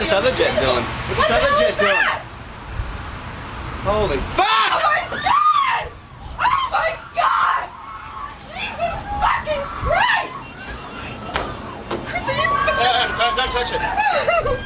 this other jet doing? What's this other jet doing? Holy fuck! Oh my god! Oh my god! Jesus fucking Christ! Chris, are you... Don't touch it.